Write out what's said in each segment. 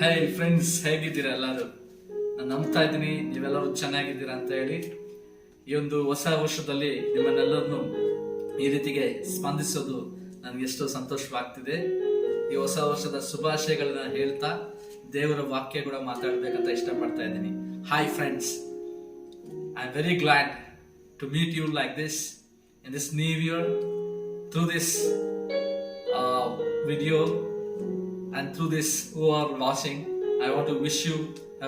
ಹೇ friends, ಹೇಗಿದ್ದೀರಾ ಎಲ್ಲರೂ? ನಾನು ನಂಬ್ತಾ ಇದ್ದೀನಿ ನೀವೆಲ್ಲರೂ ಚೆನ್ನಾಗಿದ್ದೀರಾ ಅಂತ ಹೇಳಿ. ಈ ಒಂದು ಹೊಸ ವರ್ಷದಲ್ಲಿ ನಿಮ್ಮನ್ನೆಲ್ಲರನ್ನು ಈ ರೀತಿಗೆ ಸ್ಪಂದಿಸೋದು ನನಗೆ ಎಷ್ಟೋ ಸಂತೋಷವಾಗ್ತಿದೆ. ಈ ಹೊಸ ವರ್ಷದ ಶುಭಾಶಯಗಳನ್ನ ಹೇಳ್ತಾ ದೇವರ ವಾಕ್ಯ ಕೂಡ ಮಾತಾಡ್ಬೇಕಂತ ಇಷ್ಟಪಡ್ತಾ ಇದ್ದೀನಿ. Hi friends, I am very glad to meet you like this in this new year through this video and through this who are watching. I want to wish you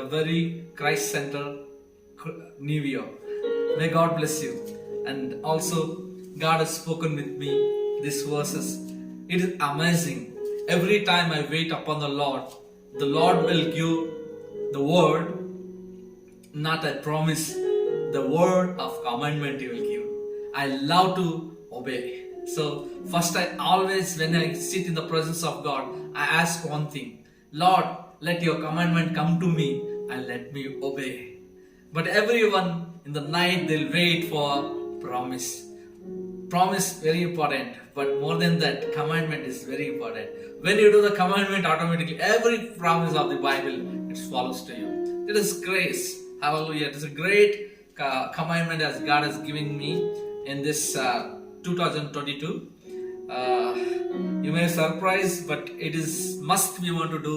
a very Christ center new year. May God bless you. And also God has spoken with me these verses. It is amazing. Every time I wait upon the Lord will give the word, not a promise, the word of commandment He will give. I love to obey. So first, I always, when I sit in the presence of God, I ask one thing: Lord, let your commandment come to me and let me obey. But everyone in the night, they'll wait for promise. Promise very important, but more than that, commandment is very important. When you do the commandment, automatically every promise of the Bible, it follows to you. It is grace. Hallelujah. It is a great commandment as God has given me in this 2022. You may surprise, but it is must we want to do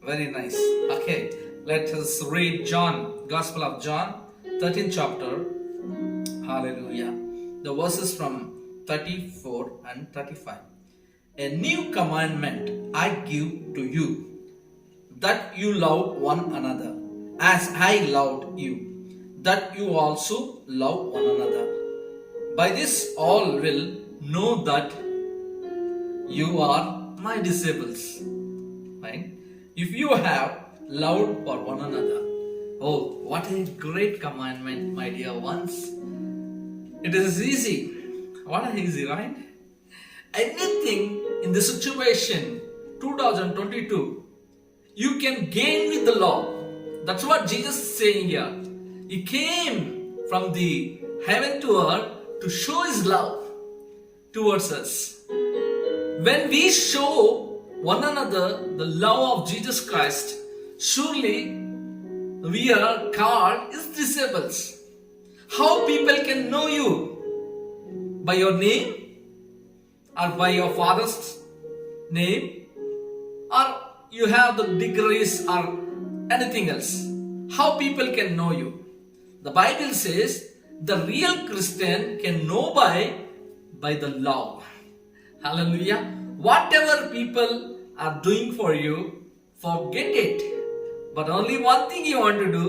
very nice. Okay, let us read Gospel of John, 13th chapter. Hallelujah. The verses from 34 and 35. A new commandment I give to you, that you love one another as I loved you, that you also love one another. By this all will know that you are my disciples. Right? If you have loved for one another. Oh, what a great commandment, my dear ones. It is easy. What is easy, right? Anything in the situation 2022, you can gain with the law. That's what Jesus is saying here. He came from the heaven to earth to show His love towards us. When we show one another the love of Jesus Christ, surely we are called His disciples. How people can know you? By your name? Or by your father's name? Or you have the degrees or anything else? How people can know you? The Bible says the real Christian can know by the love. Hallelujah. Whatever people are doing for you, forget it. But only one thing you want to do,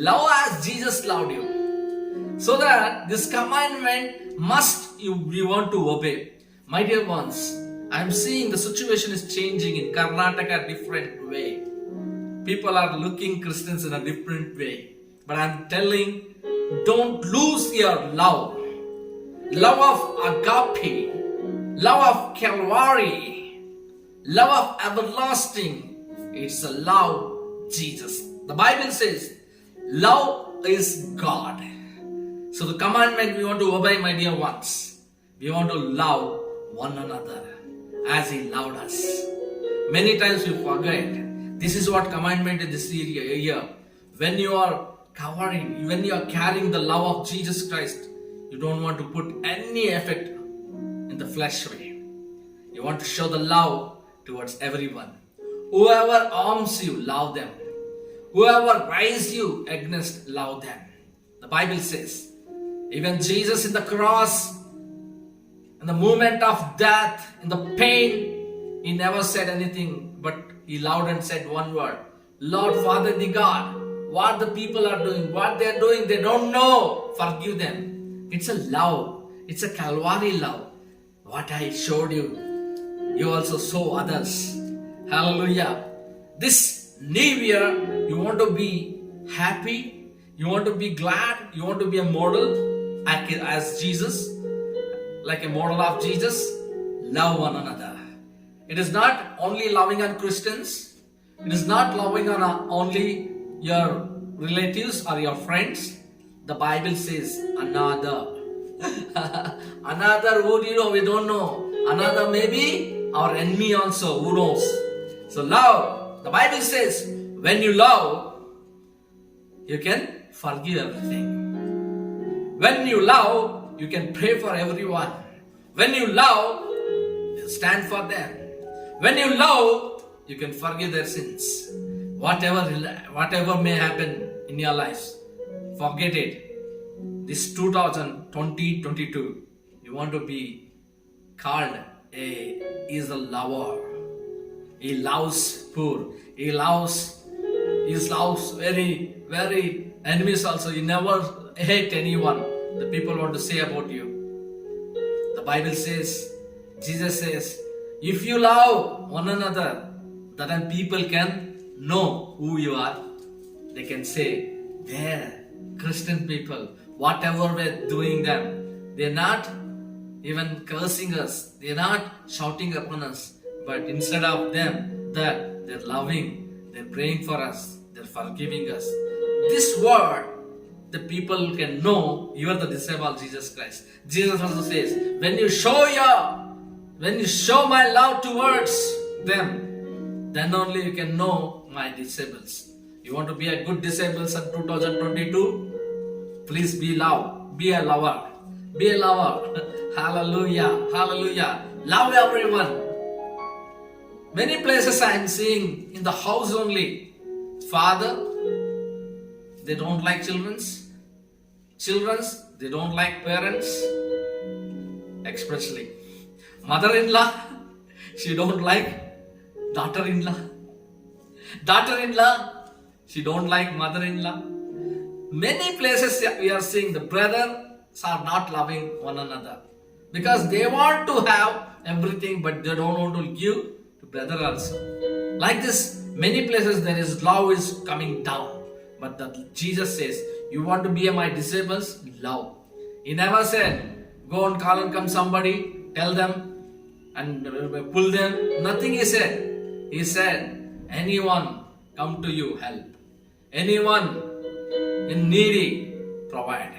love as Jesus loved you. So that this commandment we want to obey. My dear ones, I am seeing the situation is changing in Karnataka different way. People are looking Christians in a different way. But I am telling, don't lose your love. Love of agape. Love of Calvary. Love of everlasting. It's a love Jesus. The Bible says, love is God. So the commandment we want to obey, my dear ones. We want to love one another as He loved us. Many times we forget. This is what commandment in this area. When you are covering, when you are carrying the love of Jesus Christ, you don't want to put any effect in the flesh way. You want to show the love towards everyone. Whoever harms you, love them. Whoever rise you against, love them. The Bible says, even Jesus in the cross, in the moment of death, in the pain, He never said anything, but He loved and said one word: Lord, Father, the God, what the people are doing, what they are doing, they don't know. Forgive them. It's a love. It's a Calvary love. What I showed you, you also show others. Hallelujah. This new year, you want to be happy, you want to be glad, you want to be a model as Jesus, like a model of Jesus. Love one another. It is not only loving on Christians. It is not loving on only your relatives or your friends. The Bible says another. Another, who do you know? We don't know. Another maybe our enemy also. Who knows? So love The Bible says, when you love, you can forgive everything. When you love, you can pray for everyone. When you love, you stand for them. When you love, you can forgive their sins. Whatever may happen in your lives, forget it. This 2022, you want to be called is a lover. He loves poor. He loves very, very enemies also. He never hate anyone. The people want to say about you. The Bible says, Jesus says, if you love one another, then people can know who you are. They can say, they're Christian people. Whatever we're doing them, they're not even cursing us. They're not shouting upon us. But instead of them, that they're loving, they're praying for us, they're forgiving us. This word, the people can know you are the disciple of Jesus Christ. Jesus also says, when you show my love towards them, then only you can know my disciples. You want to be a good disciple in 2022? Please be love. Be a lover. Be a lover. Hallelujah. Hallelujah. Love everyone. Many places I am seeing in the house only. Father, they don't like children's. Children's, they don't like parents. Especially. Mother-in-law, she don't like daughter-in-law. Daughter-in-law, she don't like mother-in-law. Many places we are seeing the brothers are not loving one another. Because they want to have everything but they don't want to give to brother also. Like this, many places there is love is coming down. But Jesus says, you want to be my disciples? Love. He never said, go and call and come somebody, tell them and pull them. Nothing he said. He said, anyone come to you, help. Anyone in needy, provide.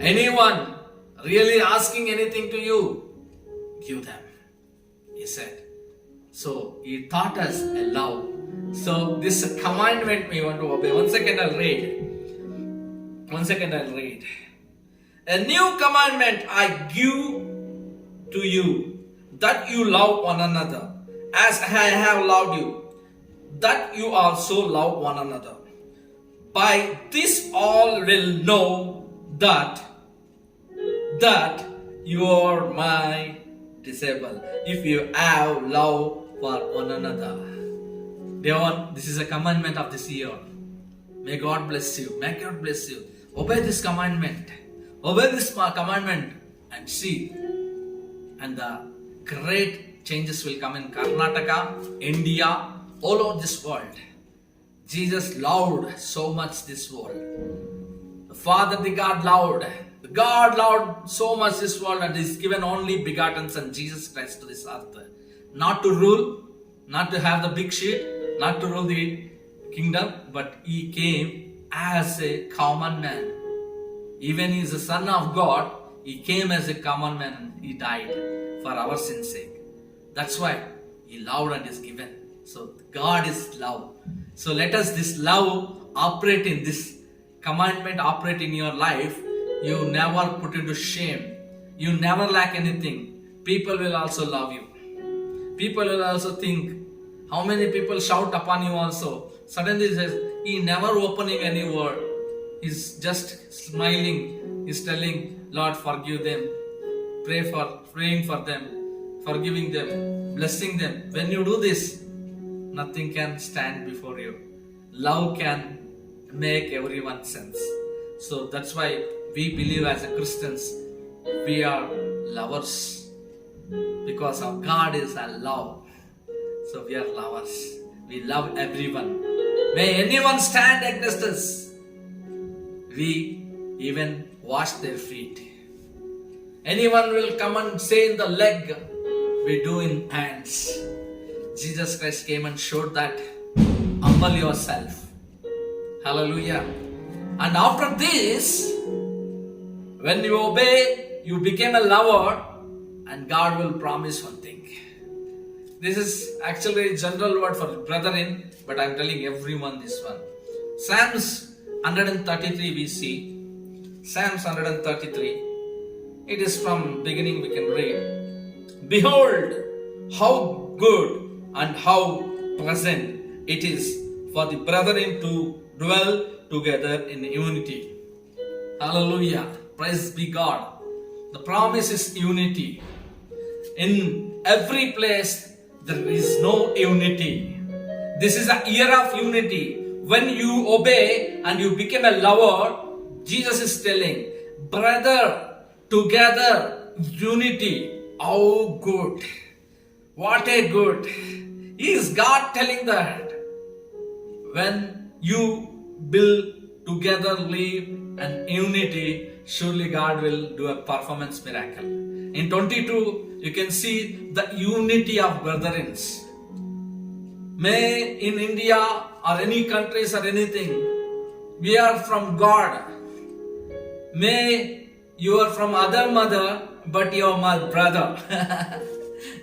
Anyone really asking anything to you, give them. He said. So he taught us a love. So this commandment we want to obey. One second I'll read. A new commandment I give to you, that you love one another, as I have loved you, that you also love one another. By this all will know that you are my disciple, if you have love for one another. Dear one, this is a commandment of this year. May God bless you. May God bless you. Obey this commandment. Obey this commandment and see. And the great changes will come in Karnataka, India, all over this world. Jesus loved so much this world. The Father, the God loved. God loved so much this world and He's given only begotten Son, Jesus Christ, to this earth. Not to rule, not to have the big sheet, not to rule the kingdom, but He came as a common man. Even He is the Son of God, He came as a common man and He died for our sins' sake. That's why He loved and is given. So God is love. So let us this love operate in this commandment, operate in your life. You never put into shame. You never lack anything. People will also love you. People will also think, how many people shout upon you also. Suddenly he says, he never opening any word. He's just smiling. He's telling, Lord, forgive them. Praying for them. Forgiving them. Blessing them. When you do this, nothing can stand before you. Love can make everyone sense. So that's why we believe as a Christians, we are lovers. Because our God is a love. So we are lovers. We love everyone. May anyone stand against us, we even wash their feet. Anyone will come and say in the leg, we do in hands. Jesus Christ came and showed that. Humble yourself. Hallelujah. And after this, when you obey, you became a lover, and God will promise one thing. This is actually a general word for brethren, but I am telling everyone this one. Psalms 133 we see. Psalms 133. It is from beginning we can read. Behold, how good and how pleasant it is for the brethren to dwell together in unity. Hallelujah. Praise be God. The promise is unity. In every place there is no unity. This is a year of unity. When you obey and you become a lover, Jesus is telling, brother, together, unity. Oh, good. What a good. Is God telling that? When you build together, live and unity, surely God will do a performance miracle. In 22, you can see the unity of brethren. May in India or any countries or anything, we are from God. May you are from other mother, but you are my brother.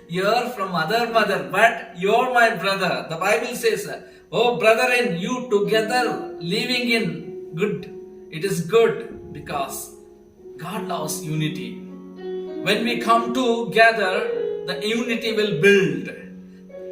You are from other mother, but you are my brother. The Bible says, oh brethren, you together living in good. It is good because God loves unity. When we come together, the unity will build.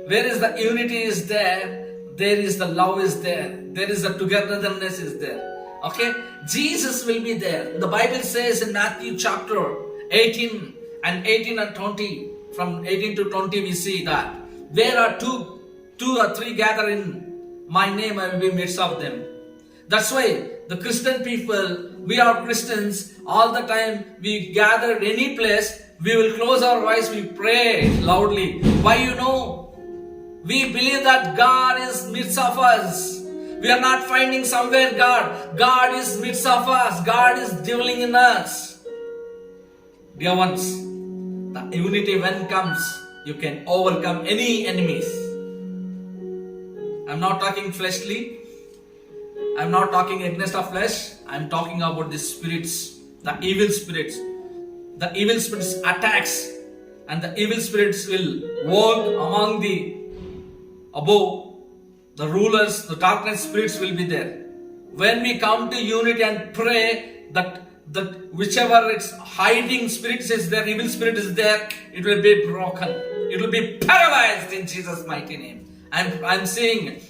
Where is the unity is there, there is the love is there. There is the togetherness is there. Okay? Jesus will be there. The Bible says in Matthew chapter 18 and 20, from 18 to 20 we see that there are two or three gather in my name, I will be midst of them. That's why the Christian people, we are Christians, all the time we gather any place, we will close our voice, we pray loudly. Why you know? We believe that God is midst of us. We are not finding somewhere God. God is midst of us. God is dwelling in us. Dear ones, the unity when comes, you can overcome any enemies. I'm not talking fleshly. I'm not talking against of flesh. I'm talking about the spirits, the evil spirits. The evil spirits attacks, and the evil spirits will work among the above. The rulers, the darkness spirits will be there. When we come to unity and pray, that whichever it's hiding spirits is there, evil spirit is there, it will be broken. It will be paralyzed in Jesus' mighty name. I'm saying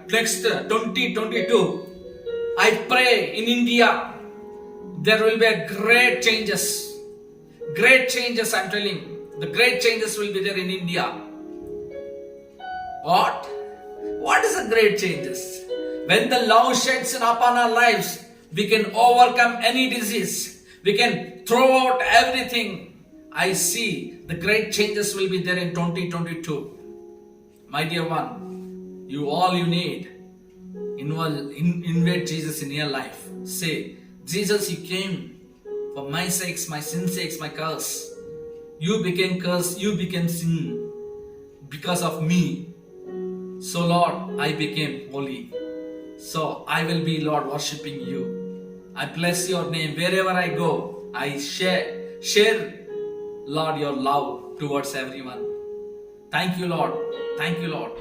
next 2022, I pray in India, there will be a great changes. Great changes, I'm telling you. The great changes will be there in India. What? What is the great changes? When the love sheds upon our lives, we can overcome any disease. We can throw out everything. I see the great changes will be there in 2022. My dear one, all you need, invite Jesus in your life. Say, Jesus, you came for my sakes, my sin's sakes, my curse. You became curse, you became sin because of me. So Lord, I became holy. So I will be, Lord, worshipping you. I bless your name. Wherever I go, I share, Lord, your love towards everyone. Thank you, Lord. Thank you, Lord.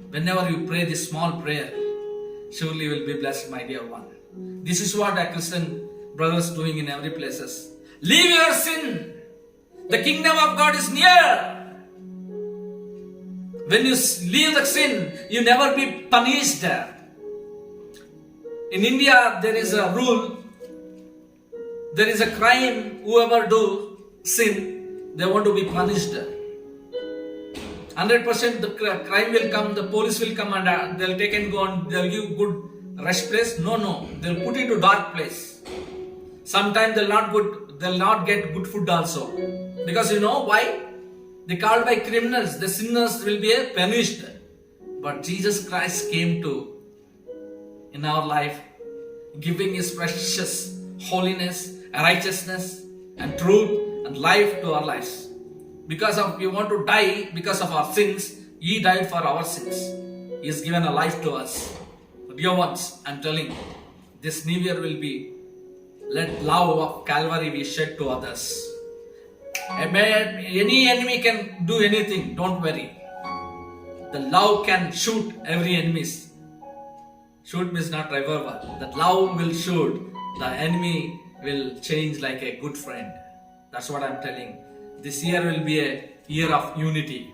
Whenever you pray this small prayer, surely you will be blessed, my dear one. This is what a Christian brothers doing in every places. Leave your sin. The kingdom of God is near. When you leave the sin, you never be punished. In India, there is a rule. There is a crime. Whoever do sin, they want to be punished. 100% the crime will come. The police will come and they'll take and go and they'll give good rest place. No, they'll put you to dark place. Sometimes they'll not get good food also. Because you know why? They called by criminals, the sinners will be punished. But Jesus Christ came in our life, giving His precious holiness, righteousness, and truth and life to our lives. Because of we want to die because of our sins, He died for our sins. He has given a life to us. Dear ones, I'm telling you, this new year will be, let love of Calvary be shed to others. Any enemy can do anything, don't worry. The love can shoot every enemies. Shoot means not revolver. That love will shoot. The enemy will change like a good friend. That's what I'm telling. This year will be a year of unity.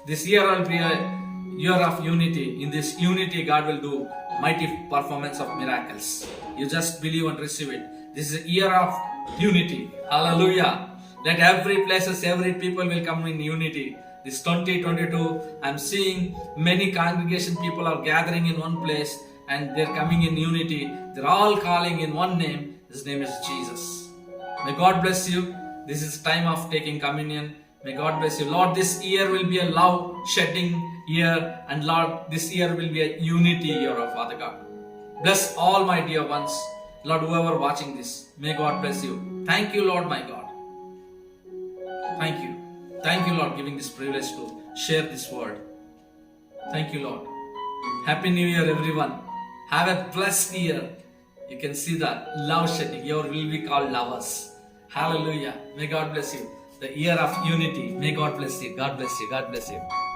This year will be a year of unity. In this unity, God will do mighty performance of miracles. You just believe and receive it. This is a year of unity. Hallelujah. Let every places, every people will come in unity. This 2022, I'm seeing many congregation people are gathering in one place and they're coming in unity. They're all calling in one name. His name is Jesus. May God bless you. This is time of taking communion. May God bless you. Lord, this year will be a love shedding year, and Lord, this year will be a unity year, of Father God. Bless all my dear ones. Lord, whoever watching this, may God bless you. Thank you, Lord, my God. Thank you. Thank you, Lord, giving this privilege to share this word. Thank you, Lord. Happy New Year, everyone. Have a blessed year. You can see the love shedding. You will be called lovers. Hallelujah. May God bless you. The year of unity. May God bless you. God bless you. God bless you.